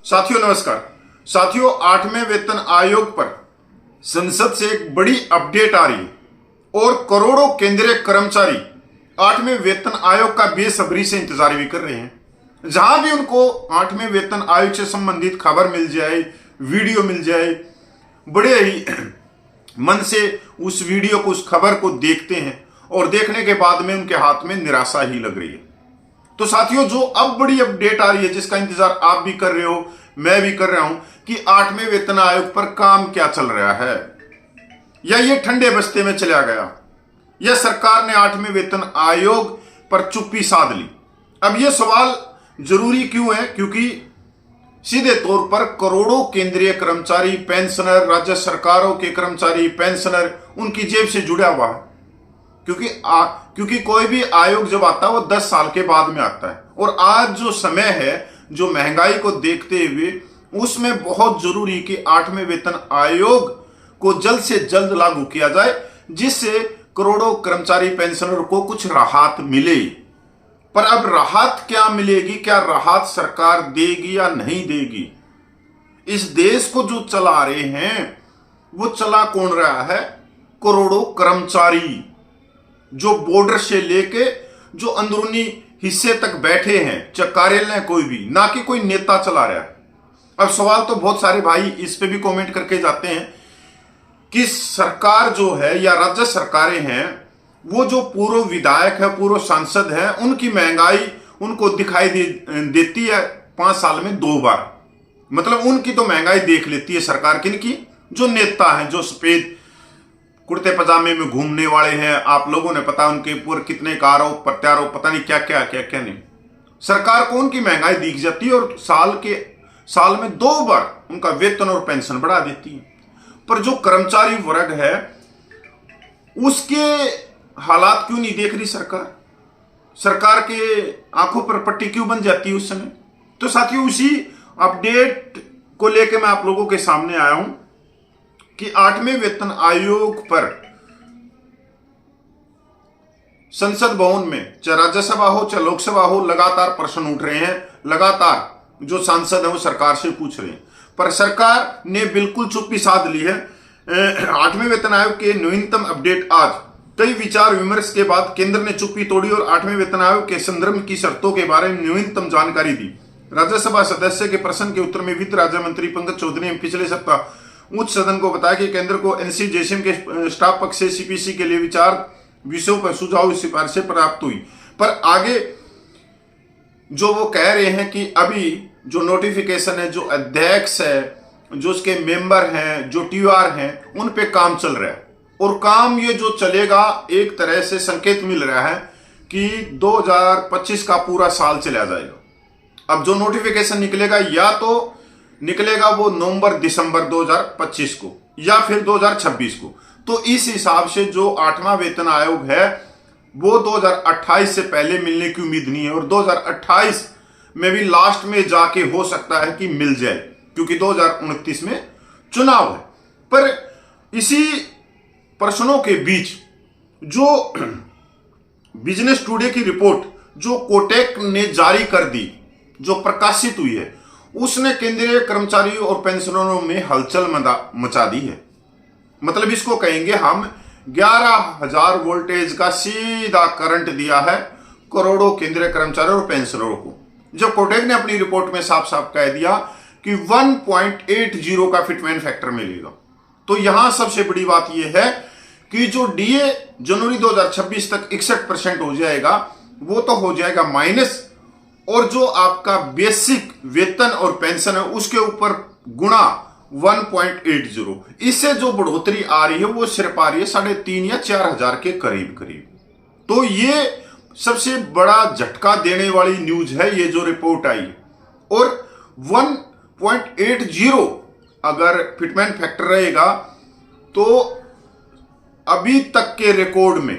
साथियों नमस्कार। साथियों 8वें वेतन आयोग पर संसद से एक बड़ी अपडेट आ रही है और करोड़ों केंद्रीय कर्मचारी 8वें वेतन आयोग का बेसब्री से इंतजार भी कर रहे हैं। जहां भी उनको 8वें वेतन आयोग से संबंधित खबर मिल जाए, वीडियो मिल जाए, बड़े ही मन से उस वीडियो को, उस खबर को देखते हैं और देखने के बाद में उनके हाथ में निराशा ही लग रही है। तो साथियों जो अब बड़ी अपडेट आ रही है, जिसका इंतजार आप भी कर रहे हो, मैं भी कर रहा हूं कि 8वें वेतन आयोग पर काम क्या चल रहा है, या ये ठंडे बस्ते में चला गया, या सरकार ने 8वें वेतन आयोग पर चुप्पी साध ली। अब यह सवाल जरूरी क्यों है? क्योंकि सीधे तौर पर करोड़ों केंद्रीय कर्मचारी, पेंशनर, राज्य सरकारों के कर्मचारी, पेंशनर उनकी जेब से जुड़ा हुआ है। क्योंकि कोई भी आयोग जब आता है वो 10 साल के बाद में आता है, और आज जो समय है, जो महंगाई को देखते हुए, उसमें बहुत जरूरी कि 8वें वेतन आयोग को जल्द से जल्द लागू किया जाए, जिससे करोड़ों कर्मचारी, पेंशनर को कुछ राहत मिले। पर अब राहत क्या मिलेगी? क्या राहत सरकार देगी या नहीं देगी? इस देश को जो चला रहे हैं वो चला कौन रहा है? करोड़ों कर्मचारी, जो बॉर्डर से लेके जो अंदरूनी हिस्से तक बैठे हैं, चाहे कार्यालय कोई भी, ना कि कोई नेता चला रहा है। अब सवाल तो बहुत सारे भाई इस पे भी कमेंट करके जाते हैं कि सरकार जो है या राज्य सरकारें हैं, वो जो पूर्व विधायक है, पूर्व सांसद है, उनकी महंगाई उनको दिखाई देती है 5 साल में 2 बार। मतलब उनकी तो महंगाई देख लेती है सरकार। किनकी? जो नेता हैं, जो सफेद कुर्ते पजामे में घूमने वाले हैं। आप लोगों ने पता उनके ऊपर कितने का आरोप प्रत्यारोप, पता नहीं क्या क्या क्या क्या नहीं। सरकार को उनकी महंगाई दिख जाती है और साल में 2 बार उनका वेतन और पेंशन बढ़ा देती है। पर जो कर्मचारी वर्ग है उसके हालात क्यों नहीं देख रही सरकार? सरकार के आंखों पर पट्टी क्यों बन जाती है उस समय? तो साथियों उसी अपडेट को लेकर मैं आप लोगों के सामने आया हूं कि 8वें वेतन आयोग पर संसद भवन में, चाहे राज्यसभा हो चाहे लोकसभा हो, लगातार प्रश्न उठ रहे हैं। लगातार जो सांसद है वो सरकार से पूछ रहे हैं, पर सरकार ने बिल्कुल चुप्पी साध ली है। 8वें वेतन आयोग के नवीनतम अपडेट आज। कई विचार विमर्श के बाद केंद्र ने चुप्पी तोड़ी और 8वें वेतन आयोग के संदर्भ की शर्तों के बारे में नवीनतम जानकारी दी। राज्यसभा सदस्य के प्रश्न के उत्तर में वित्त राज्य मंत्री पंकज चौधरी ने पिछले सप्ताह उच्च सदन को बताया कि केंद्र को एनसी जैसम के स्टाफ पक्ष से सीपीसी के लिए विचार विषयों पर सुझाव सिफारिशें प्राप्त हुई। पर आगे जो वो कह रहे हैं कि अभी जो नोटिफिकेशन है, जो अध्यक्ष है, जो उसके मेंबर हैं, जो टीआर हैं, उन पे काम चल रहा है। और काम ये जो चलेगा, एक तरह से संकेत मिल रहा है कि 2025 का पूरा साल चला जाएगा। अब जो नोटिफिकेशन निकलेगा, या तो निकलेगा वो नवंबर दिसंबर 2025 को या फिर 2026 को। तो इस हिसाब से जो 8वां वेतन आयोग है वो 2028 से पहले मिलने की उम्मीद नहीं है, और 2028 में भी लास्ट में जाके हो सकता है कि मिल जाए, क्योंकि 2029 में चुनाव है। पर इसी प्रश्नों के बीच जो बिजनेस टुडे की रिपोर्ट जो कोटेक ने जारी कर दी, जो प्रकाशित हुई है, उसने केंद्रीय कर्मचारियों और पेंशनरों में हलचल मचा दी है। मतलब इसको कहेंगे हम 11,000 वोल्टेज का सीधा करंट दिया है करोड़ों केंद्रीय कर्मचारियों और पेंशनरों को। जब कोटेक ने अपनी रिपोर्ट में साफ साफ कह दिया कि 1.80 का फिटमेंट फैक्टर मिलेगा, तो यहां सबसे बड़ी बात यह है कि जो डीए जनवरी 2026 तक 61% हो जाएगा, वो तो हो जाएगा माइनस, और जो आपका बेसिक वेतन और पेंशन है उसके ऊपर गुणा 1.80। इससे जो बढ़ोतरी आ रही है वो सिर्फ आ रही है 3,500 या 4,000 के करीब करीब। तो ये सबसे बड़ा झटका देने वाली न्यूज है ये जो रिपोर्ट आई। और 1.80 अगर फिटमेंट फैक्टर रहेगा तो अभी तक के रिकॉर्ड में,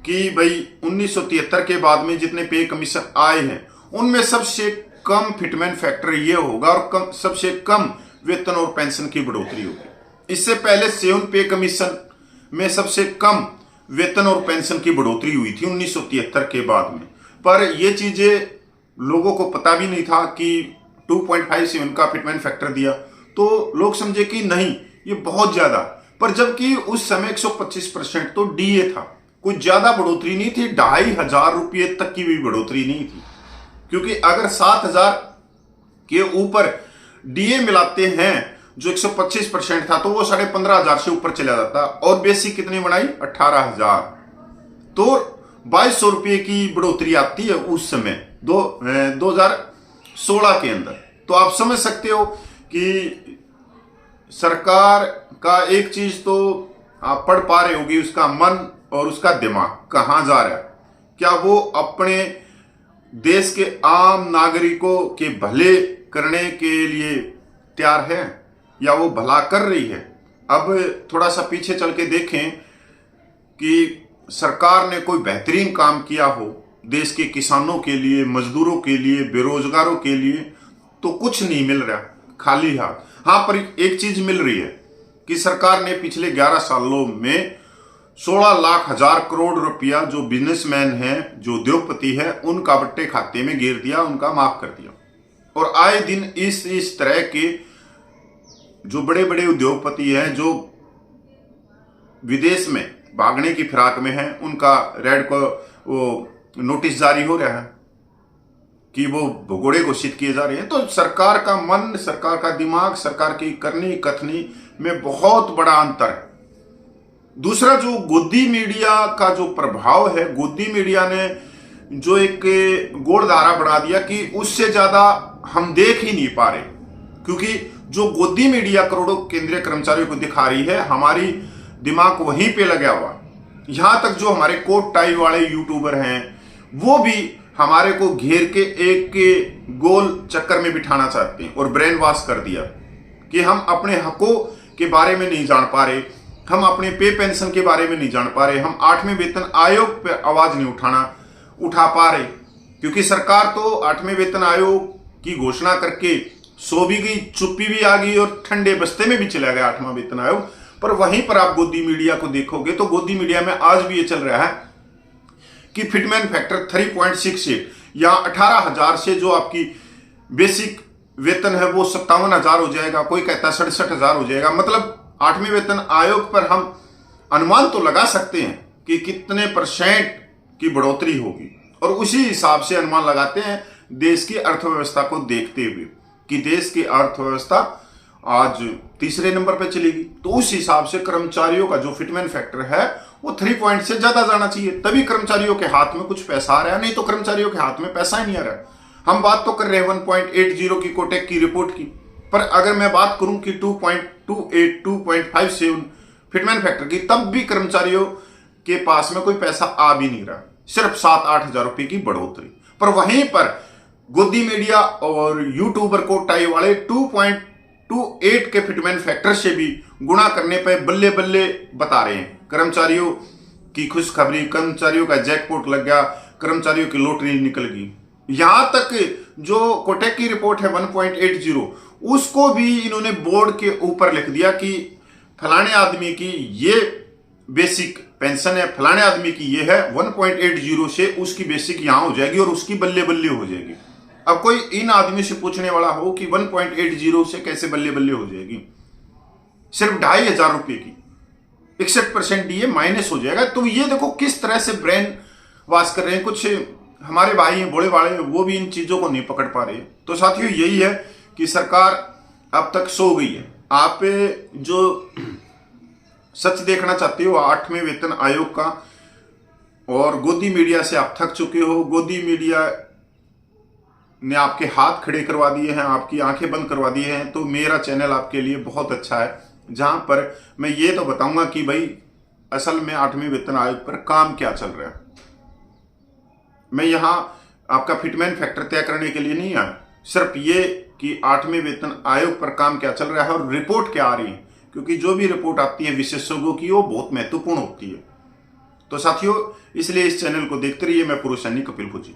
कि भाई 1973 के बाद में जितने पे कमीशन आए हैं उनमें सबसे कम फिटमेंट फैक्टर ये होगा, और सबसे कम वेतन और पेंशन की बढ़ोतरी होगी। इससे पहले 7 पे कमीशन में सबसे कम वेतन और पेंशन की बढ़ोतरी हुई थी 1973 के बाद में। पर ये चीजें लोगों को पता भी नहीं था कि 2.5 से उनका फिटमेंट फैक्टर दिया तो लोग समझे कि नहीं ये बहुत ज्यादा, पर जबकि उस समय 125% तो डीए था, कोई ज्यादा बढ़ोतरी नहीं थी, 2,500 रुपये तक की भी बढ़ोतरी नहीं थी। क्योंकि अगर 7,000 के ऊपर डीए मिलाते हैं जो 125% था तो वो 15,500 से ऊपर चला जाता, और बेसिक कितनी बढ़ाई 18,000, तो 2,200 रुपये की बढ़ोतरी आती है उस समय 2016 के अंदर। तो आप समझ सकते हो कि सरकार का एक चीज तो आप पढ़ पा रहे होगी, उसका मन और उसका दिमाग कहां जा रहा है। क्या वो अपने देश के आम नागरिकों के भले करने के लिए तैयार है या वो भला कर रही है? अब थोड़ा सा पीछे चल के देखें कि सरकार ने कोई बेहतरीन काम किया हो देश के किसानों के लिए, मजदूरों के लिए, बेरोजगारों के लिए, तो कुछ नहीं मिल रहा, खाली हाथ। हाँ, पर एक चीज मिल रही है कि सरकार ने पिछले 11 सालों में 16,00,000 करोड़ रुपया जो बिजनेसमैन हैं, जो उद्योगपति है, उनका बट्टे खाते में गिर दिया, उनका माफ कर दिया। और आए दिन इस तरह के जो बड़े बड़े उद्योगपति हैं जो विदेश में भागने की फिराक में हैं, उनका रेड को वो नोटिस जारी हो रहा है कि वो भगोड़े घोषित किए जा रहे हैं। तो सरकार का मन, सरकार का दिमाग, सरकार की करनी कथनी में बहुत बड़ा अंतर है। दूसरा, जो गोदी मीडिया का जो प्रभाव है, गोदी मीडिया ने जो एक गोलधारा बना दिया कि उससे ज्यादा हम देख ही नहीं पा रहे, क्योंकि जो गोदी मीडिया करोड़ों केंद्रीय कर्मचारियों को दिखा रही है, हमारी दिमाग वहीं पे लगा हुआ। यहां तक जो हमारे कोट टाई वाले यूट्यूबर हैं वो भी हमारे को घेर के एक के गोल चक्कर में बिठाना चाहते हैं और ब्रेन वॉश कर दिया कि हम अपने हकों के बारे में नहीं जान पा रहे, हम अपने पे पेंशन के बारे में नहीं जान पा रहे, हम 8वें वेतन आयोग पे आवाज नहीं उठा पा रहे। क्योंकि सरकार तो 8वें वेतन आयोग की घोषणा करके सो भी गई, चुप्पी भी आ गई और ठंडे बस्ते में भी चला गया 8वां वेतन आयोग। पर वहीं पर आप गोदी मीडिया को देखोगे तो गोदी मीडिया में आज भी ये चल रहा है कि फिटमेंट फैक्टर 3.68 या 18,000 से जो आपकी बेसिक वेतन है वो 57,000 हो जाएगा, कोई कहता है 67,000 हो जाएगा। मतलब 8वें वेतन आयोग पर हम अनुमान तो लगा सकते हैं कि कितने % की बढ़ोतरी होगी, और उसी हिसाब से अनुमान लगाते हैं देश की अर्थव्यवस्था को देखते हुए कि देश की अर्थव्यवस्था आज तीसरे नंबर पर चलेगी। तो उस हिसाब से कर्मचारियों का जो फिटमेंट फैक्टर है वो 3 पॉइंट से ज्यादा जाना चाहिए, तभी कर्मचारियों के हाथ में कुछ पैसा आ रहा है, नहीं तो कर्मचारियों के हाथ में पैसा ही नहीं आ रहा। हम बात तो कर रहे हैं 1.80 की कोटेक की रिपोर्ट की, पर अगर मैं बात करूं कि 2.28 2.57 फिटमेंट फैक्टर की, तब भी कर्मचारियों के पास में कोई पैसा आ भी नहीं रहा, सिर्फ 7-8 हजार रुपए की बढ़ोतरी। पर वहीं पर गोदी मीडिया और यूट्यूबर को टाई वाले 2.28 के फिटमेंट फैक्टर से भी गुणा करने पर बल्ले बल्ले बता रहे हैं। कर्मचारियों की खुशखबरी, कर्मचारियों का जैकपॉट लग गया, कर्मचारियों की लॉटरी निकल गई। यहां तक जो कोटेक की रिपोर्ट है 1.80, उसको भी इन्होंने बोर्ड के ऊपर लिख दिया कि फलाने आदमी की ये बेसिक पेंशन है, फलाने आदमी की ये है, 1.80 से उसकी बेसिक यहां हो जाएगी और उसकी बल्ले बल्ले हो जाएगी। अब कोई इन आदमी से पूछने वाला हो कि 1.80 से कैसे बल्ले बल्ले हो जाएगी, सिर्फ 2,500 रुपए की 61% डीए माइनस हो जाएगा। तो ये देखो किस तरह से ब्रेन वॉश कर रहे हैं। कुछ हमारे भाई हैं बड़े वाले, वो भी इन चीजों को नहीं पकड़ पा रहे। तो साथियों, यही है कि सरकार अब तक सो गई है। आप जो सच देखना चाहते हो 8वें वेतन आयोग का, और गोदी मीडिया से आप थक चुके हो, गोदी मीडिया ने आपके हाथ खड़े करवा दिए हैं, आपकी आंखें बंद करवा दी हैं, तो मेरा चैनल आपके लिए बहुत अच्छा है, जहां पर मैं ये तो बताऊंगा कि भाई असल में 8वें वेतन आयोग पर काम क्या चल रहा है। मैं यहां आपका फिटमेंट फैक्टर तय करने के लिए नहीं आया, सिर्फ ये कि 8वें वेतन आयोग पर काम क्या चल रहा है और रिपोर्ट क्या आ रही है, क्योंकि जो भी रिपोर्ट आती है विशेषज्ञों की वो बहुत महत्वपूर्ण होती है। तो साथियों, इसलिए इस चैनल को देखते रहिए। मैं पुरुष सैनिक कपिल फौजी।